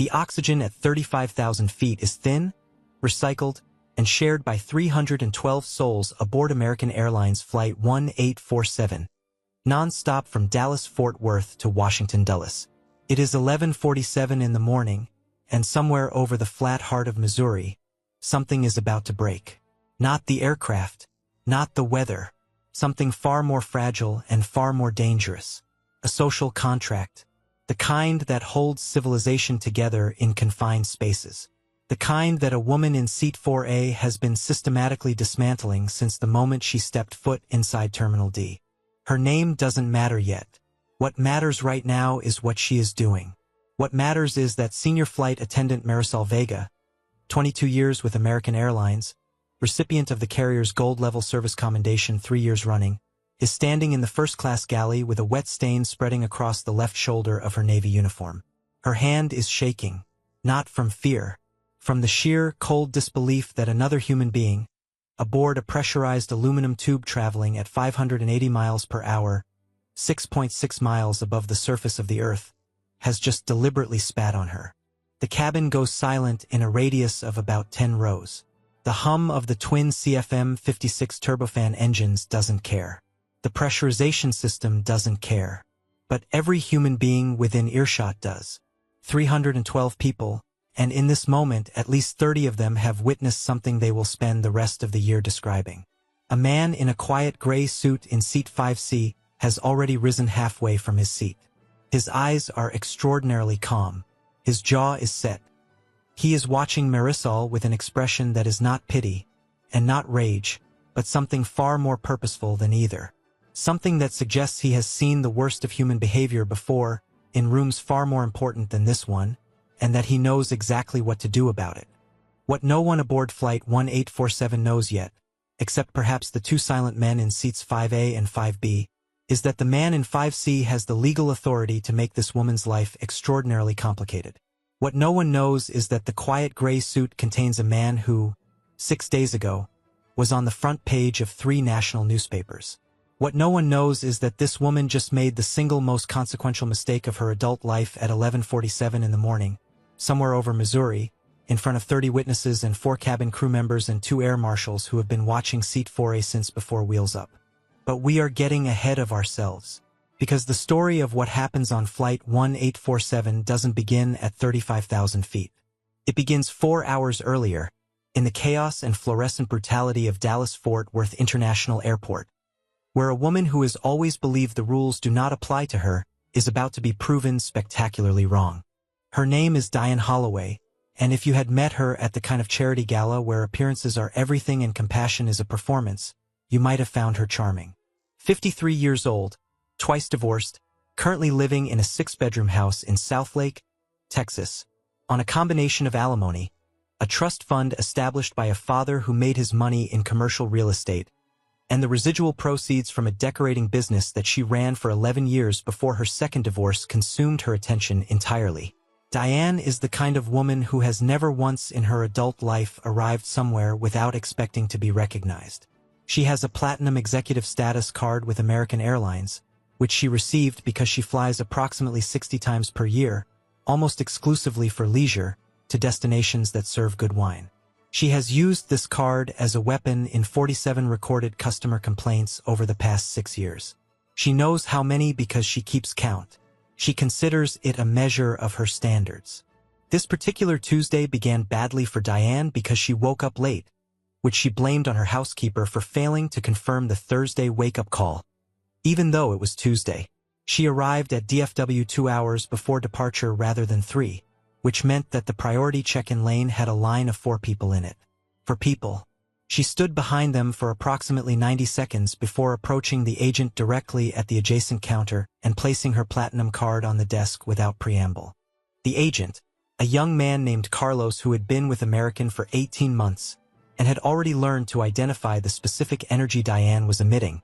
The oxygen at 35,000 feet is thin, recycled, and shared by 312 souls aboard American Airlines Flight 1847, non-stop from Dallas-Fort Worth to Washington Dulles. It is 11:47 in the morning, and somewhere over the flat heart of Missouri, something is about to break. Not the aircraft, not the weather, something far more fragile and far more dangerous. A social contract, the kind that holds civilization together in confined spaces. The kind that a woman in Seat 4A has been systematically dismantling since the moment she stepped foot inside Terminal D. Her name doesn't matter yet. What matters right now is what she is doing. What matters is that senior flight attendant Marisol Vega, 22 years with American Airlines, recipient of the carrier's gold-level service commendation 3 years running, is standing in the first-class galley with a wet stain spreading across the left shoulder of her Navy uniform. Her hand is shaking, not from fear, from the sheer, cold disbelief that another human being, aboard a pressurized aluminum tube traveling at 580 miles per hour, 6.6 miles above the surface of the Earth, has just deliberately spat on her. The cabin goes silent in a radius of about 10 rows. The hum of the twin CFM56 turbofan engines doesn't care. The pressurization system doesn't care. But every human being within earshot does. 312 people, and in this moment at least 30 of them have witnessed something they will spend the rest of the year describing. A man in a quiet gray suit in Seat 5C has already risen halfway from his seat. His eyes are extraordinarily calm. His jaw is set. He is watching Marisol with an expression that is not pity, and not rage, but something far more purposeful than either. Something that suggests he has seen the worst of human behavior before, in rooms far more important than this one, and that he knows exactly what to do about it. What no one aboard Flight 1847 knows yet, except perhaps the two silent men in seats 5A and 5B, is that the man in 5C has the legal authority to make this woman's life extraordinarily complicated. What no one knows is that the quiet gray suit contains a man who, 6 days ago, was on the front page of 3 national newspapers. What no one knows is that this woman just made the single most consequential mistake of her adult life at 11:47 in the morning, somewhere over Missouri, in front of 30 witnesses and 4 cabin crew members and 2 air marshals who have been watching Seat 4A since before Wheels Up. But we are getting ahead of ourselves, because the story of what happens on Flight 1847 doesn't begin at 35,000 feet. It begins 4 hours earlier, in the chaos and fluorescent brutality of Dallas-Fort Worth International Airport, where a woman who has always believed the rules do not apply to her is about to be proven spectacularly wrong. Her name is Diane Holloway, and if you had met her at the kind of charity gala where appearances are everything and compassion is a performance, you might have found her charming. 53 years old, twice divorced, currently living in a 6-bedroom house in Southlake, Texas, on a combination of alimony, a trust fund established by a father who made his money in commercial real estate, and the residual proceeds from a decorating business that she ran for 11 years before her second divorce consumed her attention entirely. Diane is the kind of woman who has never once in her adult life arrived somewhere without expecting to be recognized. She has a platinum executive status card with American Airlines, which she received because she flies approximately 60 times per year, almost exclusively for leisure, to destinations that serve good wine. She has used this card as a weapon in 47 recorded customer complaints over the past 6 years. She knows how many because she keeps count. She considers it a measure of her standards. This particular Tuesday began badly for Diane because she woke up late, which she blamed on her housekeeper for failing to confirm the Thursday wake-up call. Even though it was Tuesday, she arrived at DFW 2 hours before departure rather than 3, which meant that the priority check-in lane had a line of 4 people in it. For people, she stood behind them for approximately 90 seconds before approaching the agent directly at the adjacent counter and placing her platinum card on the desk without preamble. The agent, a young man named Carlos who had been with American for 18 months and had already learned to identify the specific energy Diane was emitting,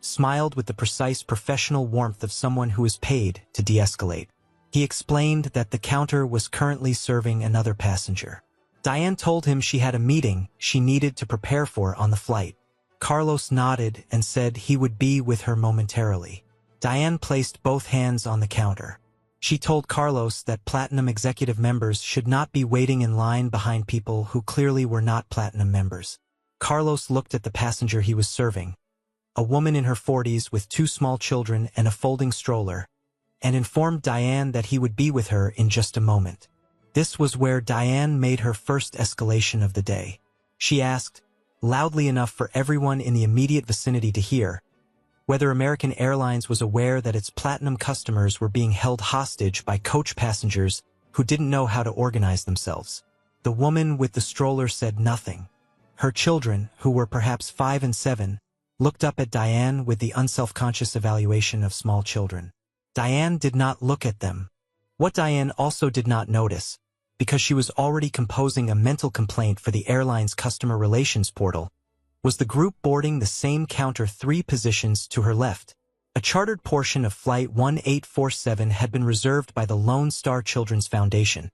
smiled with the precise professional warmth of someone who is paid to de-escalate. He explained that the counter was currently serving another passenger. Diane told him she had a meeting she needed to prepare for on the flight. Carlos nodded and said he would be with her momentarily. Diane placed both hands on the counter. She told Carlos that Platinum executive members should not be waiting in line behind people who clearly were not Platinum members. Carlos looked at the passenger he was serving, a woman in her 40s with 2 small children and a folding stroller, and informed Diane that he would be with her in just a moment. This was where Diane made her first escalation of the day. She asked, loudly enough for everyone in the immediate vicinity to hear, whether American Airlines was aware that its Platinum customers were being held hostage by coach passengers who didn't know how to organize themselves. The woman with the stroller said nothing. Her children, who were perhaps 5 and 7, looked up at Diane with the unself-conscious evaluation of small children. Diane did not look at them. What Diane also did not notice, because she was already composing a mental complaint for the airline's customer relations portal, was the group boarding the same counter 3 positions to her left. A chartered portion of Flight 1847 had been reserved by the Lone Star Children's Foundation,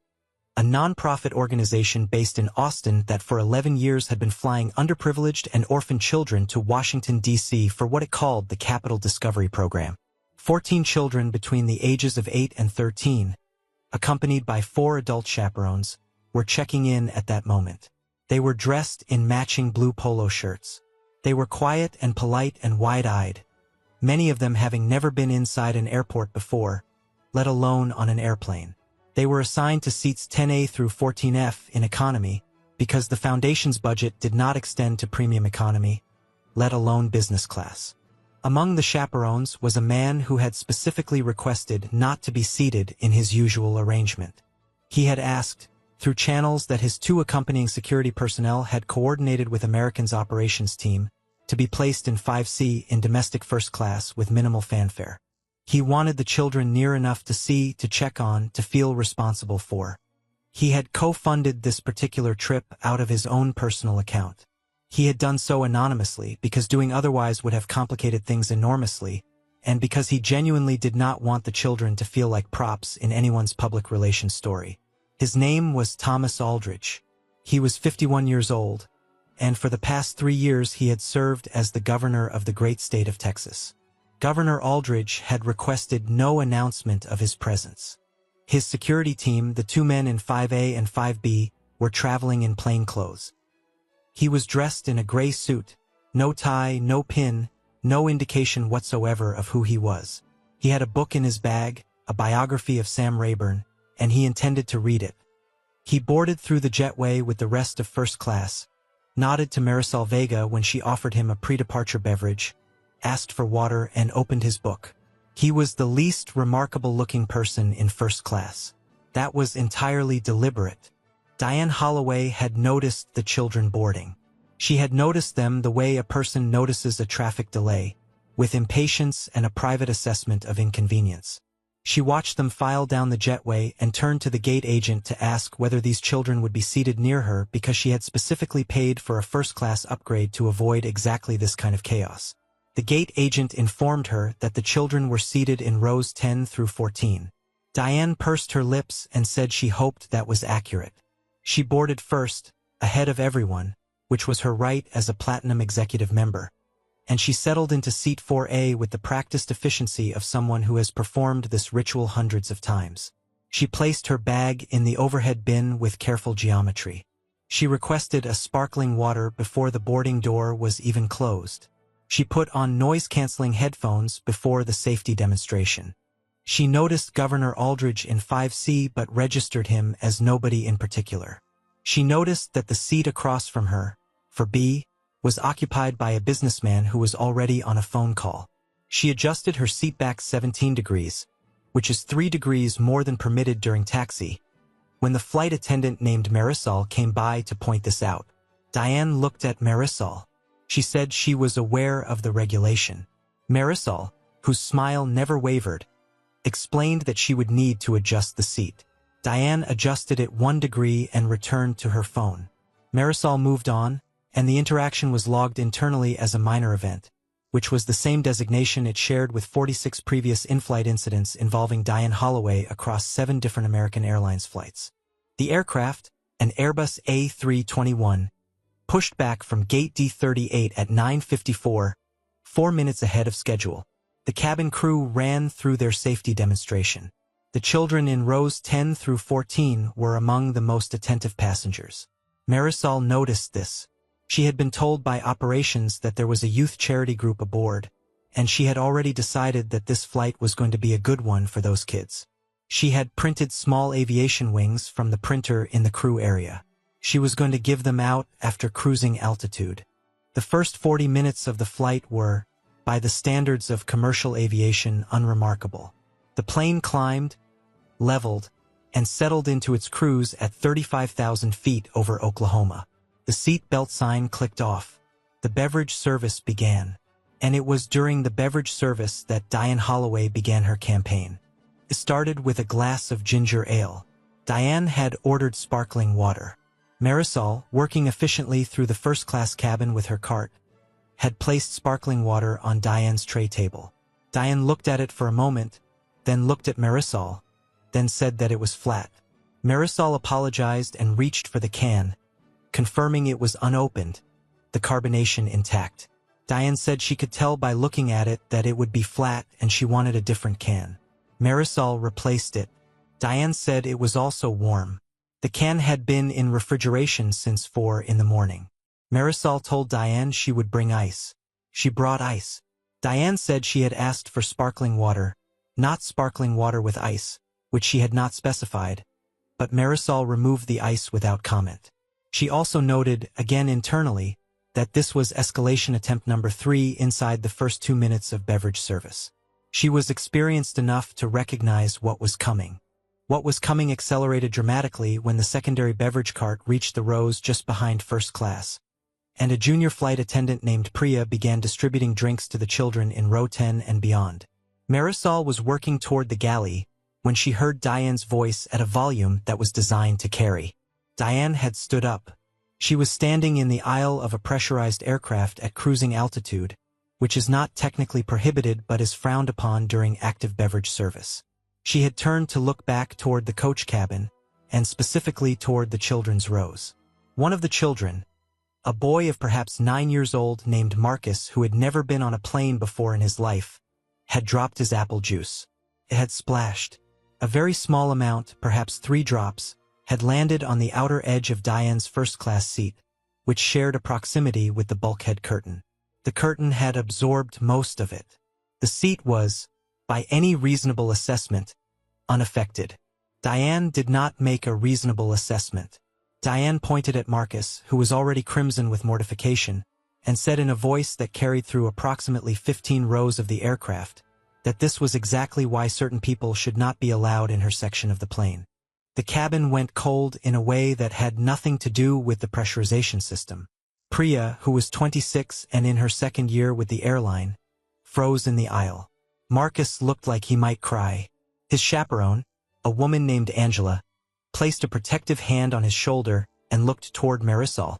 a non-profit organization based in Austin that for 11 years had been flying underprivileged and orphan children to Washington, D.C. for what it called the Capital Discovery Program. 14 children between the ages of 8 and 13, accompanied by 4 adult chaperones, were checking in at that moment. They were dressed in matching blue polo shirts. They were quiet and polite and wide-eyed, many of them having never been inside an airport before, let alone on an airplane. They were assigned to seats 10A through 14F in economy because the Foundation's budget did not extend to premium economy, let alone business class. Among the chaperones was a man who had specifically requested not to be seated in his usual arrangement. He had asked, through channels that his 2 accompanying security personnel had coordinated with American's operations team, to be placed in 5C in domestic first class with minimal fanfare. He wanted the children near enough to see, to check on, to feel responsible for. He had co-funded this particular trip out of his own personal account. He had done so anonymously because doing otherwise would have complicated things enormously, and because he genuinely did not want the children to feel like props in anyone's public relations story. His name was Thomas Aldridge. He was 51 years old, and for the past 3 years he had served as the governor of the great state of Texas. Governor Aldridge had requested no announcement of his presence. His security team, the 2 men in 5A and 5B, were traveling in plain clothes. He was dressed in a gray suit, no tie, no pin, no indication whatsoever of who he was. He had a book in his bag, a biography of Sam Rayburn, and he intended to read it. He boarded through the jetway with the rest of first class, nodded to Marisol Vega when she offered him a pre-departure beverage, asked for water, and opened his book. He was the least remarkable-looking person in first class. That was entirely deliberate. Diane Holloway had noticed the children boarding. She had noticed them the way a person notices a traffic delay, with impatience and a private assessment of inconvenience. She watched them file down the jetway and turned to the gate agent to ask whether these children would be seated near her because she had specifically paid for a first-class upgrade to avoid exactly this kind of chaos. The gate agent informed her that the children were seated in rows 10 through 14. Diane pursed her lips and said she hoped that was accurate. She boarded first, ahead of everyone, which was her right as a Platinum executive member, and she settled into seat 4A with the practiced efficiency of someone who has performed this ritual hundreds of times. She placed her bag in the overhead bin with careful geometry. She requested a sparkling water before the boarding door was even closed. She put on noise-canceling headphones before the safety demonstration. She noticed Governor Aldridge in 5C but registered him as nobody in particular. She noticed that the seat across from her, for B, was occupied by a businessman who was already on a phone call. She adjusted her seat back 17 degrees, which is 3 degrees more than permitted during taxi, when the flight attendant named Marisol came by to point this out. Diane looked at Marisol. She said she was aware of the regulation. Marisol, whose smile never wavered, explained that she would need to adjust the seat. Diane adjusted it 1 degree and returned to her phone. Marisol moved on, and the interaction was logged internally as a minor event, which was the same designation it shared with 46 previous in-flight incidents involving Diane Holloway across 7 different American Airlines flights. The aircraft, an Airbus A321, pushed back from gate D38 at 9:54, 4 minutes ahead of schedule. The cabin crew ran through their safety demonstration. The children in rows 10 through 14 were among the most attentive passengers. Marisol noticed this. She had been told by operations that there was a youth charity group aboard, and she had already decided that this flight was going to be a good one for those kids. She had printed small aviation wings from the printer in the crew area. She was going to give them out after cruising altitude. The first 40 minutes of the flight were, by the standards of commercial aviation, unremarkable. The plane climbed, leveled, and settled into its cruise at 35,000 feet over Oklahoma. The seat belt sign clicked off. The beverage service began. And it was during the beverage service that Diane Holloway began her campaign. It started with a glass of ginger ale. Diane had ordered sparkling water. Marisol, working efficiently through the first-class cabin with her cart, had placed sparkling water on Diane's tray table. Diane looked at it for a moment, then looked at Marisol, then said that it was flat. Marisol apologized and reached for the can, confirming it was unopened, the carbonation intact. Diane said she could tell by looking at it that it would be flat and she wanted a different can. Marisol replaced it. Diane said it was also warm. The can had been in refrigeration since 4 in the morning. Marisol told Diane she would bring ice. She brought ice. Diane said she had asked for sparkling water, not sparkling water with ice, which she had not specified, but Marisol removed the ice without comment. She also noted, again internally, that this was escalation attempt number 3 inside the first 2 minutes of beverage service. She was experienced enough to recognize what was coming. What was coming accelerated dramatically when the secondary beverage cart reached the rows just behind first class, and a junior flight attendant named Priya began distributing drinks to the children in row 10 and beyond. Marisol was working toward the galley when she heard Diane's voice at a volume that was designed to carry. Diane had stood up. She was standing in the aisle of a pressurized aircraft at cruising altitude, which is not technically prohibited but is frowned upon during active beverage service. She had turned to look back toward the coach cabin, and specifically toward the children's rows. One of the children, a boy of perhaps 9 years old named Marcus who had never been on a plane before in his life, had dropped his apple juice. It had splashed. A very small amount, perhaps 3 drops, had landed on the outer edge of Diane's first-class seat, which shared a proximity with the bulkhead curtain. The curtain had absorbed most of it. The seat was, by any reasonable assessment, unaffected. Diane did not make a reasonable assessment. Diane pointed at Marcus, who was already crimson with mortification, and said in a voice that carried through approximately 15 rows of the aircraft, that this was exactly why certain people should not be allowed in her section of the plane. The cabin went cold in a way that had nothing to do with the pressurization system. Priya, who was 26 and in her second year with the airline, froze in the aisle. Marcus looked like he might cry. His chaperone, a woman named Angela, placed a protective hand on his shoulder and looked toward Marisol,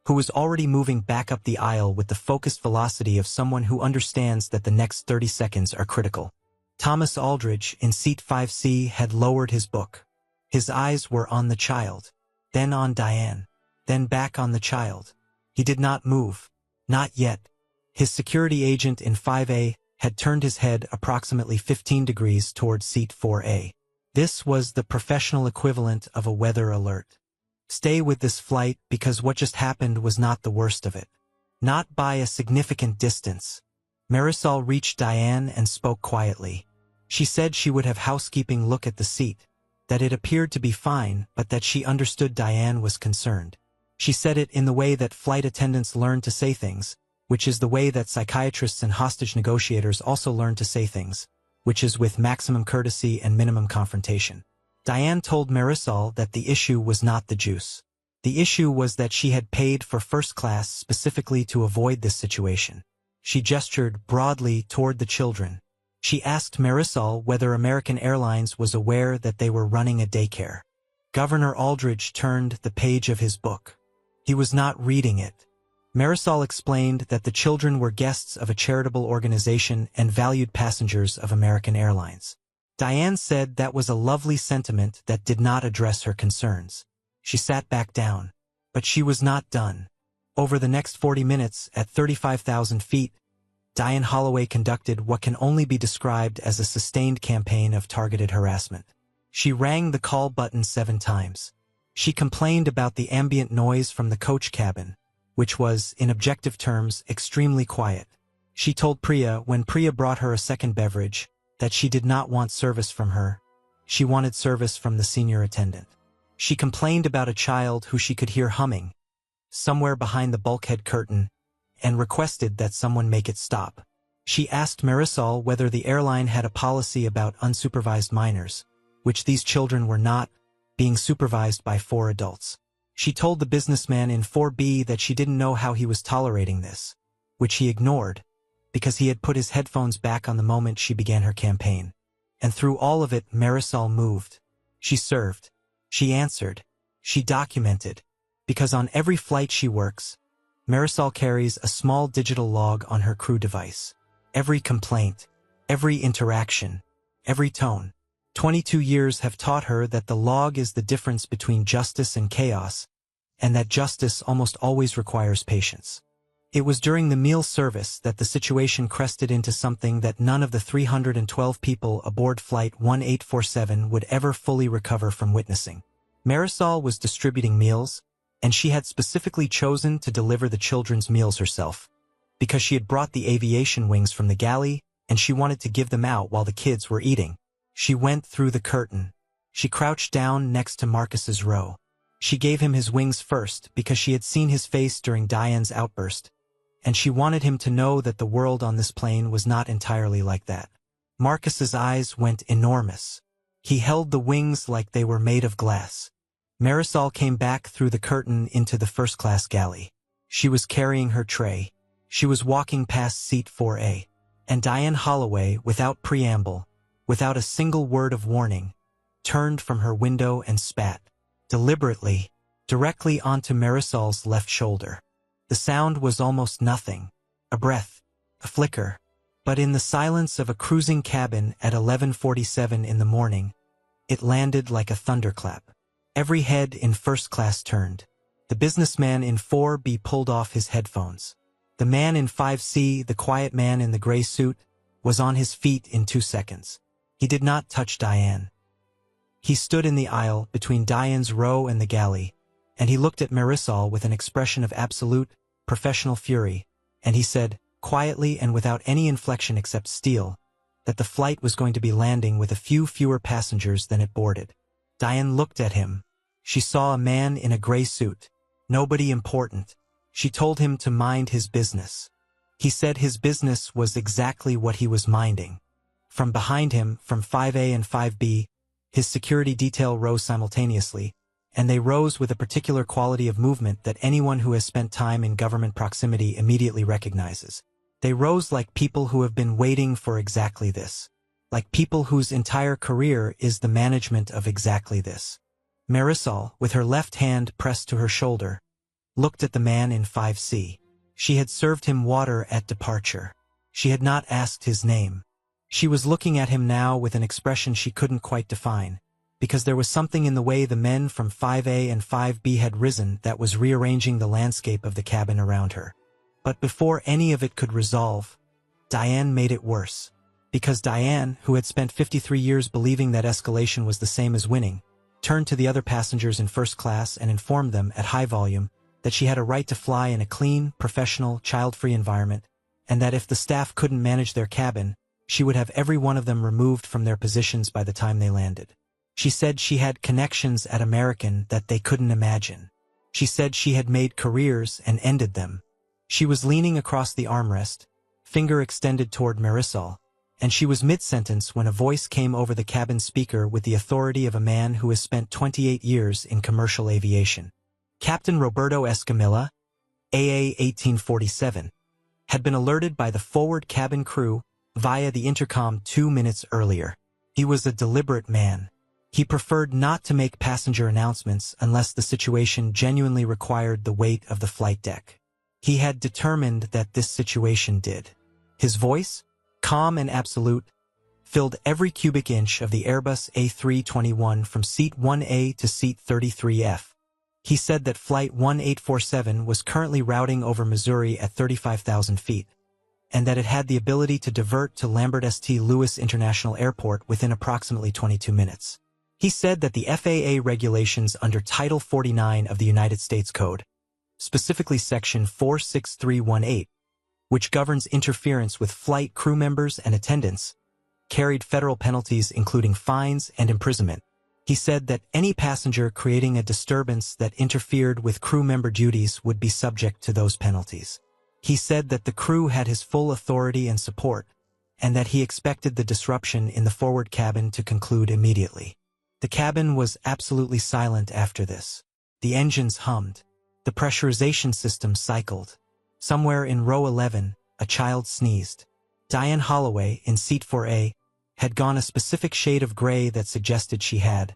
who was already moving back up the aisle with the focused velocity of someone who understands that the next 30 seconds are critical. Thomas Aldridge, in seat 5C, had lowered his book. His eyes were on the child, then on Diane, then back on the child. He did not move. Not yet. His security agent in 5A had turned his head approximately 15 degrees toward seat 4A. This was the professional equivalent of a weather alert. Stay with this flight because what just happened was not the worst of it. Not by a significant distance. Marisol reached Diane and spoke quietly. She said she would have housekeeping look at the seat, that it appeared to be fine, but that she understood Diane was concerned. She said it in the way that flight attendants learn to say things, which is the way that psychiatrists and hostage negotiators also learn to say things, which is with maximum courtesy and minimum confrontation. Diane told Marisol that the issue was not the juice. The issue was that she had paid for first class specifically to avoid this situation. She gestured broadly toward the children. She asked Marisol whether American Airlines was aware that they were running a daycare. Governor Aldridge turned the page of his book. He was not reading it. Marisol explained that the children were guests of a charitable organization and valued passengers of American Airlines. Diane said that was a lovely sentiment that did not address her concerns. She sat back down. But she was not done. Over the next 40 minutes, at 35,000 feet, Diane Holloway conducted what can only be described as a sustained campaign of targeted harassment. She rang the call button 7 times. She complained about the ambient noise from the coach cabin, which was, in objective terms, extremely quiet. She told Priya when Priya brought her a second beverage that she did not want service from her. She wanted service from the senior attendant. She complained about a child who she could hear humming somewhere behind the bulkhead curtain and requested that someone make it stop. She asked Marisol whether the airline had a policy about unsupervised minors, which these children were not, being supervised by 4 adults. She told the businessman in 4B that she didn't know how he was tolerating this, which he ignored, because he had put his headphones back on the moment she began her campaign. And through all of it, Marisol moved. She served. She answered. She documented. Because on every flight she works, Marisol carries a small digital log on her crew device. Every complaint, every interaction, every tone. 22 years have taught her that the log is the difference between justice and chaos, and that justice almost always requires patience. It was during the meal service that the situation crested into something that none of the 312 people aboard Flight 1847 would ever fully recover from witnessing. Marisol was distributing meals, and she had specifically chosen to deliver the children's meals herself, because she had brought the aviation wings from the galley, and she wanted to give them out while the kids were eating. She went through the curtain. She crouched down next to Marcus's row. She gave him his wings first because she had seen his face during Diane's outburst, and she wanted him to know that the world on this plane was not entirely like that. Marcus's eyes went enormous. He held the wings like they were made of glass. Marisol came back through the curtain into the first-class galley. She was carrying her tray. She was walking past seat 4A. And Diane Holloway, without preamble, without a single word of warning, turned from her window and spat, deliberately, directly onto Marisol's left shoulder. The sound was almost nothing, a breath, a flicker, but in the silence of a cruising cabin at 11:47 in the morning, it landed like a thunderclap. Every head in first class turned. The businessman in 4B pulled off his headphones. The man in 5C, the quiet man in the gray suit, was on his feet in 2 seconds. He did not touch Diane. He stood in the aisle between Diane's row and the galley, and he looked at Marisol with an expression of absolute, professional fury, and he said, quietly and without any inflection except steel, that the flight was going to be landing with a few fewer passengers than it boarded. Diane looked at him. She saw a man in a gray suit. Nobody important. She told him to mind his business. He said his business was exactly what he was minding. From behind him, from 5A and 5B, his security detail rose simultaneously, and they rose with a particular quality of movement that anyone who has spent time in government proximity immediately recognizes. They rose like people who have been waiting for exactly this, like people whose entire career is the management of exactly this. Marisol, with her left hand pressed to her shoulder, looked at the man in 5C. She had served him water at departure. She had not asked his name. She was looking at him now with an expression she couldn't quite define, because there was something in the way the men from 5A and 5B had risen that was rearranging the landscape of the cabin around her. But before any of it could resolve, Diane made it worse. Because Diane, who had spent 53 years believing that escalation was the same as winning, turned to the other passengers in first class and informed them at high volume that she had a right to fly in a clean, professional, child-free environment, and that if the staff couldn't manage their cabin, she would have every one of them removed from their positions by the time they landed. She said she had connections at American that they couldn't imagine. She said she had made careers and ended them. She was leaning across the armrest, finger extended toward Marisol, and she was mid-sentence when a voice came over the cabin speaker with the authority of a man who has spent 28 years in commercial aviation. Captain Roberto Escamilla, AA 1847, had been alerted by the forward cabin crew via the intercom 2 minutes earlier. He was a deliberate man. He preferred not to make passenger announcements unless the situation genuinely required the weight of the flight deck. He had determined that this situation did. His voice, calm and absolute, filled every cubic inch of the Airbus A321 from seat 1A to seat 33F. He said that Flight 1847 was currently routing over Missouri at 35,000 feet, and that it had the ability to divert to Lambert St. Louis International Airport within approximately 22 minutes. He said that the FAA regulations under Title 49 of the United States Code, specifically Section 46318, which governs interference with flight crew members and attendants, carried federal penalties including fines and imprisonment. He said that any passenger creating a disturbance that interfered with crew member duties would be subject to those penalties. He said that the crew had his full authority and support, and that he expected the disruption in the forward cabin to conclude immediately. The cabin was absolutely silent after this. The engines hummed. The pressurization system cycled. Somewhere in row 11, a child sneezed. Diane Holloway, in seat 4A, had gone a specific shade of gray that suggested she had,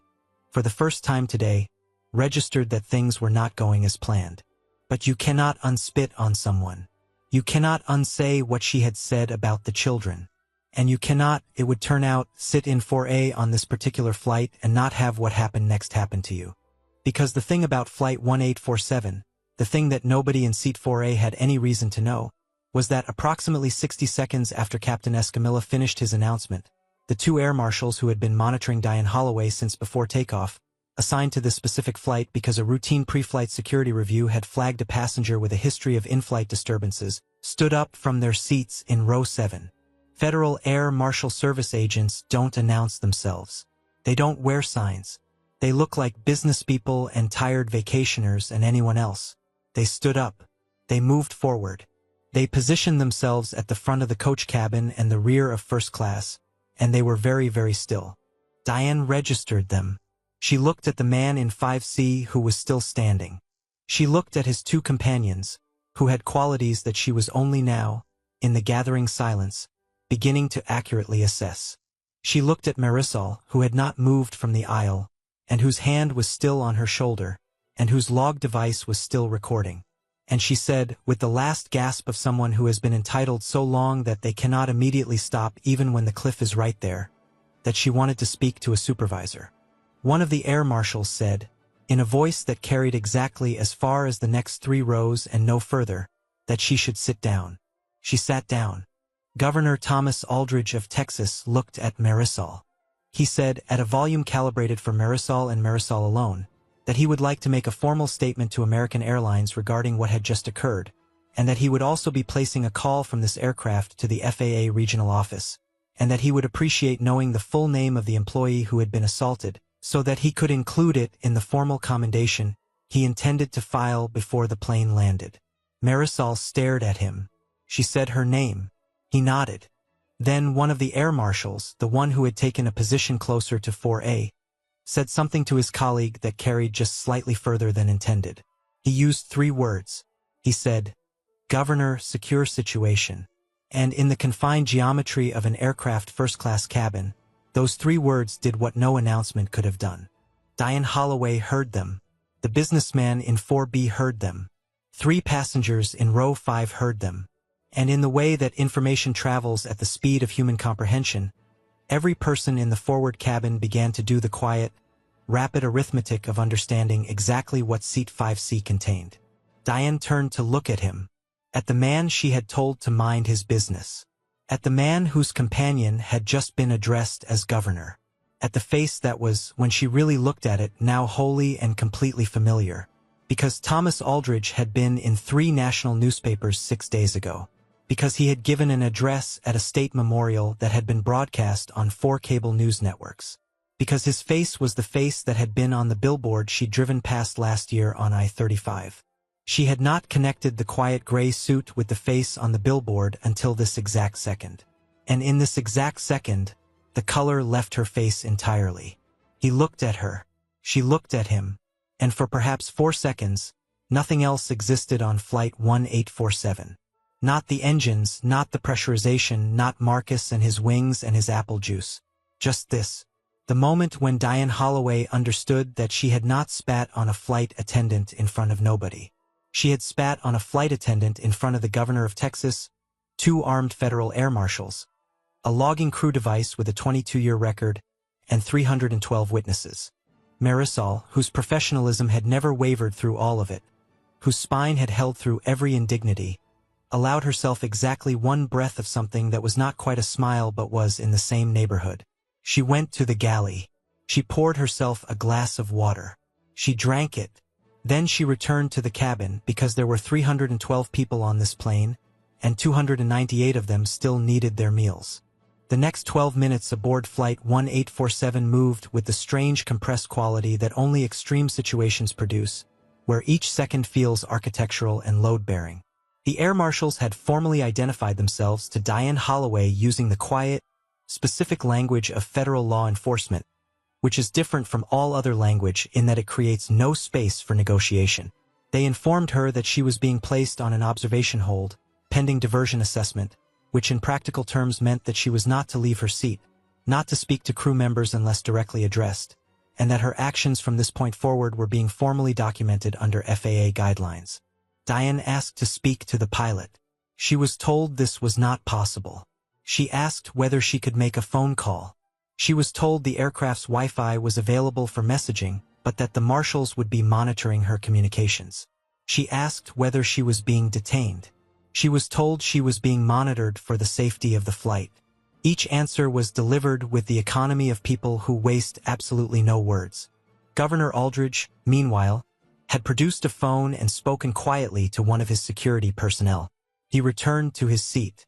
for the first time today, registered that things were not going as planned. But you cannot unspit on someone. You cannot unsay what she had said about the children. And you cannot, it would turn out, sit in 4A on this particular flight and not have what happened next happen to you. Because the thing about Flight 1847, the thing that nobody in seat 4A had any reason to know, was that approximately 60 seconds after Captain Escamilla finished his announcement, the two air marshals who had been monitoring Diane Holloway since before takeoff, assigned to this specific flight because a routine pre-flight security review had flagged a passenger with a history of in-flight disturbances, stood up from their seats in row 7. Federal Air Marshal Service agents don't announce themselves. They don't wear signs. They look like business people and tired vacationers and anyone else. They stood up. They moved forward. They positioned themselves at the front of the coach cabin and the rear of first class, and they were very, very still. Diane registered them. She looked at the man in 5C who was still standing. She looked at his two companions, who had qualities that she was only now, in the gathering silence, beginning to accurately assess. She looked at Marisol, who had not moved from the aisle, and whose hand was still on her shoulder, and whose log device was still recording. And she said, with the last gasp of someone who has been entitled so long that they cannot immediately stop even when the cliff is right there, that she wanted to speak to a supervisor. One of the air marshals said, in a voice that carried exactly as far as the next 3 rows and no further, that she should sit down. She sat down. Governor Thomas Aldridge of Texas looked at Marisol. He said, at a volume calibrated for Marisol and Marisol alone, that he would like to make a formal statement to American Airlines regarding what had just occurred, and that he would also be placing a call from this aircraft to the FAA regional office, and that he would appreciate knowing the full name of the employee who had been assaulted, so that he could include it in the formal commendation he intended to file before the plane landed. Marisol stared at him. She said her name. He nodded. Then one of the air marshals, the one who had taken a position closer to 4A, said something to his colleague that carried just slightly further than intended. He used 3 words. He said, "Governor, secure situation." And in the confined geometry of an aircraft first-class cabin, those 3 words did what no announcement could have done. Diane Holloway heard them. The businessman in 4B heard them. 3 passengers in row 5 heard them. And in the way that information travels at the speed of human comprehension, every person in the forward cabin began to do the quiet, rapid arithmetic of understanding exactly what seat 5C contained. Diane turned to look at him, at the man she had told to mind his business, at the man whose companion had just been addressed as governor, at the face that was, when she really looked at it, now wholly and completely familiar, because Thomas Aldridge had been in 3 national newspapers 6 days ago, because he had given an address at a state memorial that had been broadcast on 4 cable news networks, because his face was the face that had been on the billboard she'd driven past last year on I-35. She had not connected the quiet gray suit with the face on the billboard until this exact second. And in this exact second, the color left her face entirely. He looked at her. She looked at him. And for perhaps 4 seconds, nothing else existed on Flight 1847. Not the engines, not the pressurization, not Marcus and his wings and his apple juice. Just this. The moment when Diane Holloway understood that she had not spat on a flight attendant in front of nobody. She had spat on a flight attendant in front of the governor of Texas, 2 armed federal air marshals, a logging crew device with a 22-year record, and 312 witnesses. Marisol, whose professionalism had never wavered through all of it, whose spine had held through every indignity, allowed herself exactly one breath of something that was not quite a smile but was in the same neighborhood. She went to the galley. She poured herself a glass of water. She drank it. Then she returned to the cabin because there were 312 people on this plane, and 298 of them still needed their meals. The next 12 minutes aboard Flight 1847 moved with the strange compressed quality that only extreme situations produce, where each second feels architectural and load-bearing. The air marshals had formally identified themselves to Diane Holloway using the quiet, specific language of federal law enforcement, which is different from all other language in that it creates no space for negotiation. They informed her that she was being placed on an observation hold, pending diversion assessment, which in practical terms meant that she was not to leave her seat, not to speak to crew members unless directly addressed, and that her actions from this point forward were being formally documented under FAA guidelines. Diane asked to speak to the pilot. She was told this was not possible. She asked whether she could make a phone call. She was told the aircraft's Wi-Fi was available for messaging, but that the marshals would be monitoring her communications. She asked whether she was being detained. She was told she was being monitored for the safety of the flight. Each answer was delivered with the economy of people who waste absolutely no words. Governor Aldridge, meanwhile, had produced a phone and spoken quietly to one of his security personnel. He returned to his seat.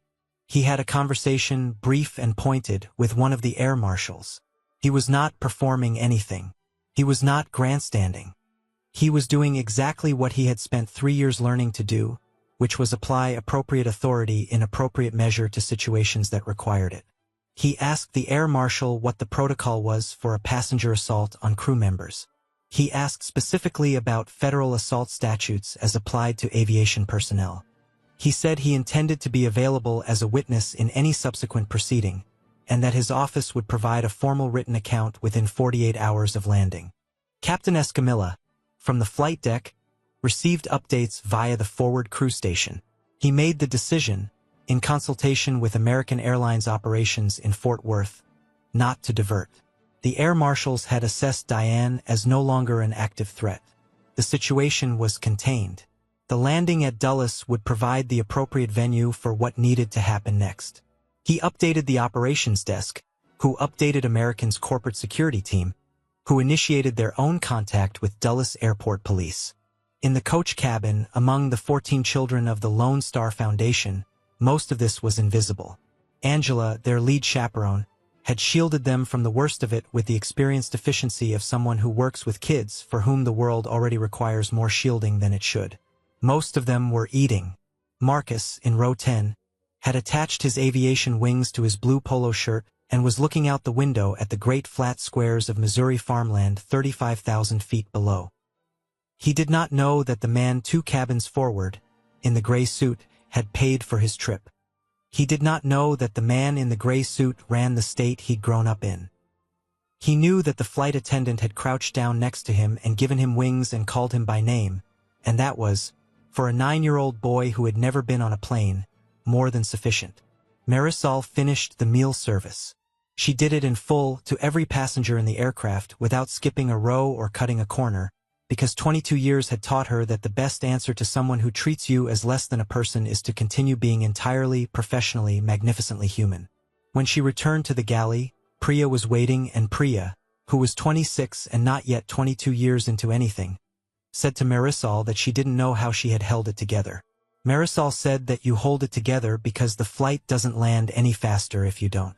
He had a conversation, brief and pointed, with one of the air marshals. He was not performing anything. He was not grandstanding. He was doing exactly what he had spent 3 years learning to do, which was apply appropriate authority in appropriate measure to situations that required it. He asked the air marshal what the protocol was for a passenger assault on crew members. He asked specifically about federal assault statutes as applied to aviation personnel. He said he intended to be available as a witness in any subsequent proceeding, and that his office would provide a formal written account within 48 hours of landing. Captain Escamilla, from the flight deck, received updates via the forward crew station. He made the decision, in consultation with American Airlines operations in Fort Worth, not to divert. The air marshals had assessed Diane as no longer an active threat. The situation was contained. The landing at Dulles would provide the appropriate venue for what needed to happen next. He updated the operations desk, who updated American's corporate security team, who initiated their own contact with Dulles Airport Police. In the coach cabin, among the 14 children of the Lone Star Foundation, most of this was invisible. Angela, their lead chaperone, had shielded them from the worst of it with the experienced efficiency of someone who works with kids for whom the world already requires more shielding than it should. Most of them were eating. Marcus, in row 10, had attached his aviation wings to his blue polo shirt and was looking out the window at the great flat squares of Missouri farmland 35,000 feet below. He did not know that the man 2 cabins forward, in the gray suit, had paid for his trip. He did not know that the man in the gray suit ran the state he'd grown up in. He knew that the flight attendant had crouched down next to him and given him wings and called him by name, and that was, for a 9-year-old boy who had never been on a plane, more than sufficient. Marisol finished the meal service. She did it in full to every passenger in the aircraft without skipping a row or cutting a corner, because 22 years had taught her that the best answer to someone who treats you as less than a person is to continue being entirely, professionally, magnificently human. When she returned to the galley, Priya was waiting, and Priya, who was 26 and not yet 22 years into anything, said to Marisol that she didn't know how she had held it together. Marisol said that you hold it together because the flight doesn't land any faster if you don't.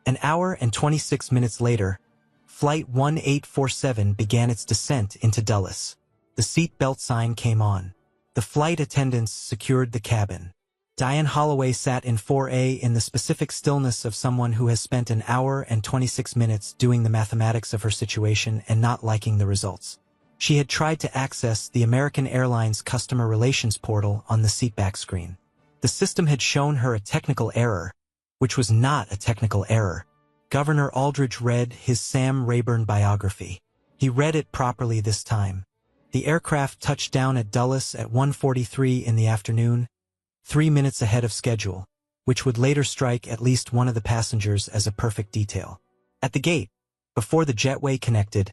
An hour and 26 minutes later, Flight 1847 began its descent into Dulles. The seat belt sign came on. The flight attendants secured the cabin. Diane Holloway sat in 4A in the specific stillness of someone who has spent an hour and 26 minutes doing the mathematics of her situation and not liking the results. She had tried to access the American Airlines customer relations portal on the seatback screen. The system had shown her a technical error, which was not a technical error. Governor Aldridge read his Sam Rayburn biography. He read it properly this time. The aircraft touched down at Dulles at 1:43 in the afternoon, 3 minutes ahead of schedule, which would later strike at least one of the passengers as a perfect detail. At the gate, before the jetway connected,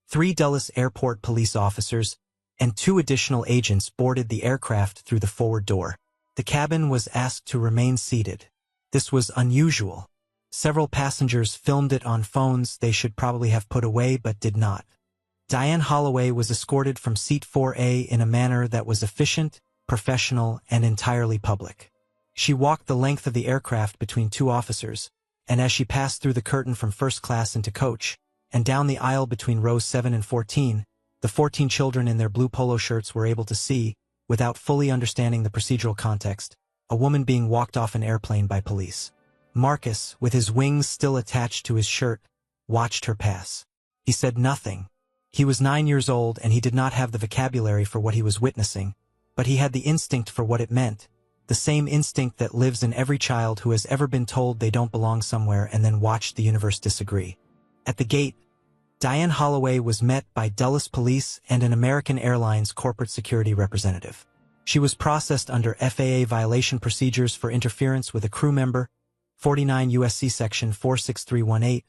3 Dulles Airport police officers and 2 additional agents boarded the aircraft through the forward door. The cabin was asked to remain seated. This was unusual. Several passengers filmed it on phones they should probably have put away but did not. Diane Holloway was escorted from seat 4A in a manner that was efficient, professional, and entirely public. She walked the length of the aircraft between two officers, and as she passed through the curtain from first class into coach, and down the aisle between rows 7 and 14, the 14 children in their blue polo shirts were able to see, without fully understanding the procedural context, a woman being walked off an airplane by police. Marcus, with his wings still attached to his shirt, watched her pass. He said nothing. He was 9 years old and he did not have the vocabulary for what he was witnessing, but he had the instinct for what it meant, the same instinct that lives in every child who has ever been told they don't belong somewhere and then watched the universe disagree. At the gate, Diane Holloway was met by Dulles Police and an American Airlines corporate security representative. She was processed under FAA violation procedures for interference with a crew member, 49 U.S.C. Section 46318,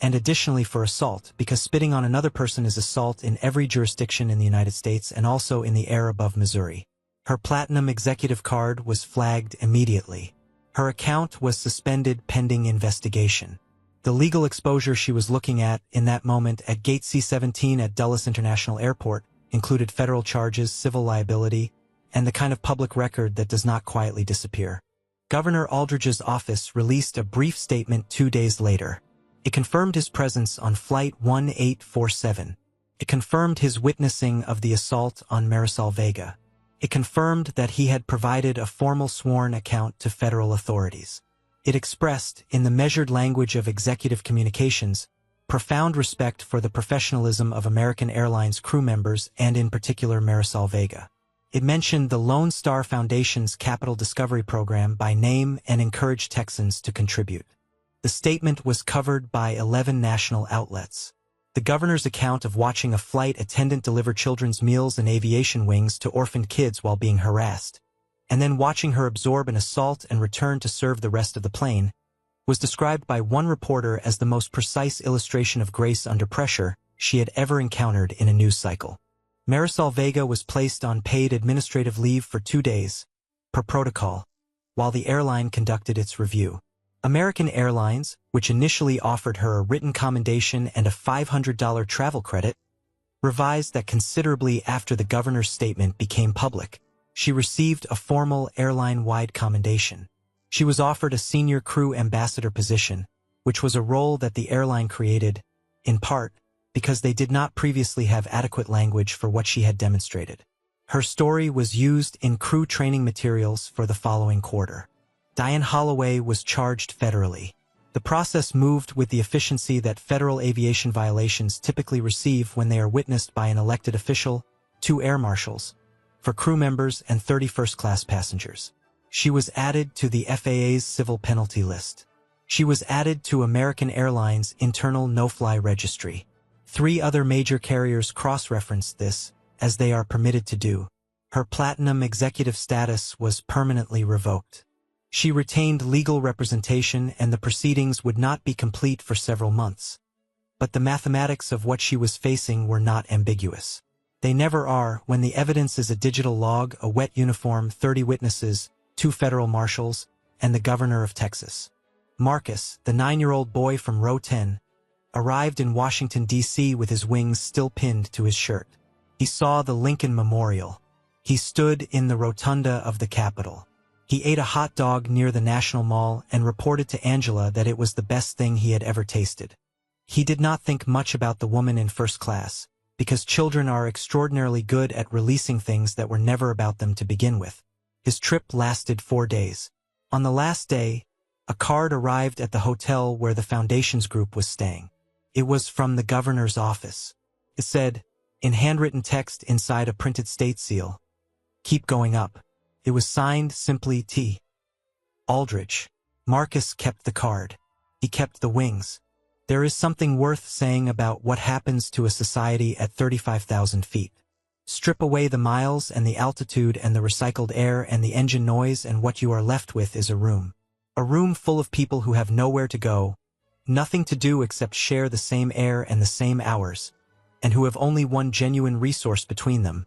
and additionally for assault, because spitting on another person is assault in every jurisdiction in the United States and also in the air above Missouri. Her Platinum Executive Card was flagged immediately. Her account was suspended pending investigation. The legal exposure she was looking at in that moment at Gate C-17 at Dulles International Airport included federal charges, civil liability, and the kind of public record that does not quietly disappear. Governor Aldridge's office released a brief statement 2 days later. It confirmed his presence on Flight 1847. It confirmed his witnessing of the assault on Marisol Vega. It confirmed that he had provided a formal sworn account to federal authorities. It expressed, in the measured language of executive communications, profound respect for the professionalism of American Airlines crew members and in particular Marisol Vega. It mentioned the Lone Star Foundation's Capital Discovery Program by name and encouraged Texans to contribute. The statement was covered by 11 national outlets. The governor's account of watching a flight attendant deliver children's meals and aviation wings to orphaned kids while being harassed, and then watching her absorb an assault and return to serve the rest of the plane, was described by one reporter as the most precise illustration of grace under pressure she had ever encountered in a news cycle. Marisol Vega was placed on paid administrative leave for 2 days, per protocol, while the airline conducted its review. American Airlines, which initially offered her a written commendation and a $500 travel credit, revised that considerably after the governor's statement became public. She received a formal airline-wide commendation. She was offered a senior crew ambassador position, which was a role that the airline created, in part, because they did not previously have adequate language for what she had demonstrated. Her story was used in crew training materials for the following quarter. Diane Holloway was charged federally. The process moved with the efficiency that federal aviation violations typically receive when they are witnessed by an elected official, 2 air marshals, for crew members and 30 first-class passengers. She was added to the FAA's civil penalty list. She was added to American Airlines' internal no-fly registry. 3 other major carriers cross-referenced this, as they are permitted to do. Her platinum executive status was permanently revoked. She retained legal representation and the proceedings would not be complete for several months. But the mathematics of what she was facing were not ambiguous. They never are when the evidence is a digital log, a wet uniform, 30 witnesses, 2 federal marshals, and the governor of Texas. Marcus, the 9-year-old boy from row 10, arrived in Washington, D.C. with his wings still pinned to his shirt. He saw the Lincoln Memorial. He stood in the rotunda of the Capitol. He ate a hot dog near the National Mall and reported to Angela that it was the best thing he had ever tasted. He did not think much about the woman in first class, because children are extraordinarily good at releasing things that were never about them to begin with. His trip lasted 4 days. On the last day, a card arrived at the hotel where the Foundation's group was staying. It was from the governor's office. It said, in handwritten text inside a printed state seal, "Keep going up." It was signed simply T. Aldridge. Marcus kept the card. He kept the wings. There is something worth saying about what happens to a society at 35,000 feet. Strip away the miles and the altitude and the recycled air and the engine noise, and what you are left with is a room. A room full of people who have nowhere to go, nothing to do except share the same air and the same hours, and who have only one genuine resource between them: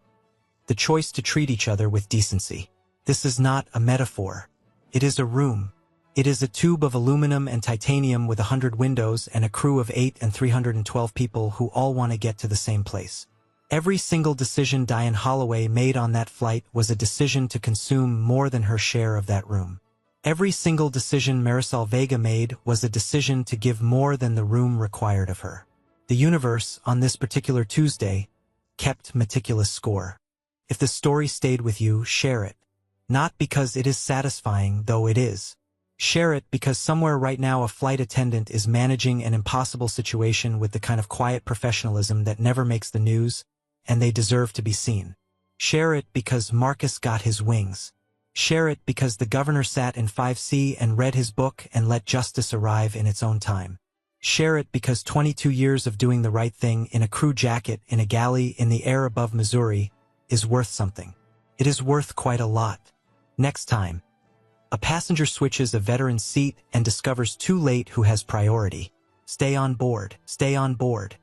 the choice to treat each other with decency. This is not a metaphor. It is a room. It is a tube of aluminum and titanium with 100 windows and a crew of 8 and 312 people who all want to get to the same place. Every single decision Diane Holloway made on that flight was a decision to consume more than her share of that room. Every single decision Marisol Vega made was a decision to give more than the room required of her. The universe, on this particular Tuesday, kept meticulous score. If the story stayed with you, share it. Not because it is satisfying, though it is. Share it because somewhere right now a flight attendant is managing an impossible situation with the kind of quiet professionalism that never makes the news, and they deserve to be seen. Share it because Marcus got his wings. Share it because the governor sat in 5C and read his book and let justice arrive in its own time. Share it because 22 years of doing the right thing in a crew jacket in a galley in the air above Missouri is worth something. It is worth quite a lot. Next time, a passenger switches a veteran's seat and discovers too late who has priority. Stay on board. Stay on board.